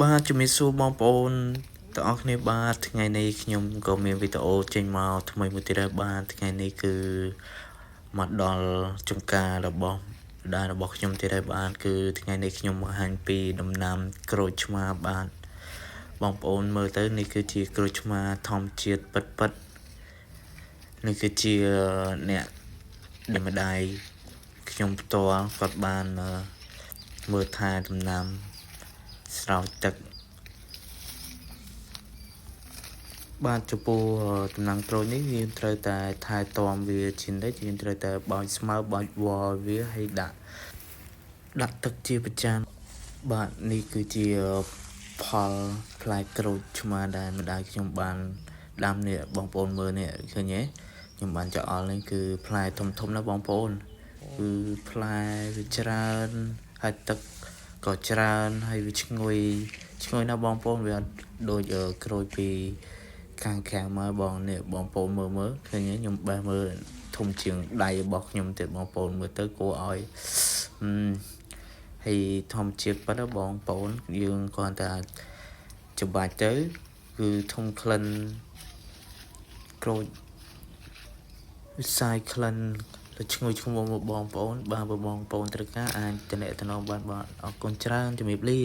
បាទជំរាបសួរបងប្អូនទាំងអស់គ្នាបាទថ្ងៃនេះខ្ញុំក៏មានវីដេអូចេញមកថ្មីមួយទៀតដែរបាទថ្ងៃនេះគឺមកដល់ចំការរបស់ខ្ញុំទៀតដែរបាទគឺថ្ងៃនេះខ្ញុំបង្ហាញពីដំណាំក្រូចឆ្មាបាទបងប្អូនមើលទៅនេះគឺជាក្រូចឆ្មាធម្មជាតិពិតនេះគឺជាអ្នកម្ដាយខ្ញុំផ្ទាល់គាត់បានមើលថែដំណាំស្រោចទឹកបាទចំពោះដំណាំក្រូចនេះយើងត្រូវតែថែទាំវាជានិច្ចយើងត្រូវតែបោចស្មៅបោចវល្លិវាហើយដាក់ទឹកជាប្រចាំបាទនេះគឺជាផលផ្លែក្រូចឆ្មាដែលម្ដាយខ្ញុំបានដាំនេះបងប្អូនមើលនេះឃើញទេខ្ញុំបានចោលនេះគឺផ្លែធំណាបងប្អូនគឺផ្លែវាច្រើនហើយទឹកក៏ច្រើនហើយវាឈ្ងុយណាបងប្អូនវាដូចក្រូចពីខាងមកបងនេះបងប្អូនមើលឃើញទេខ្ញុំបេះមើលធំជាងដៃរបស់ខ្ញុំទៀតបងប្អូនមើលទៅគួរឲ្យហើយធម្មជាតិប៉ុណ្ណាបងប្អូនយើងគ្រាន់តែច្បាច់ទៅគឺធំក្លិនក្រូចវិស័យក្លិនទៅឈ្ងុយឈ្ងុំបងប្អូនបាទបងប្អូនត្រូវការអាចតំណបានបាទអរគុណច្រើនជំរាបលា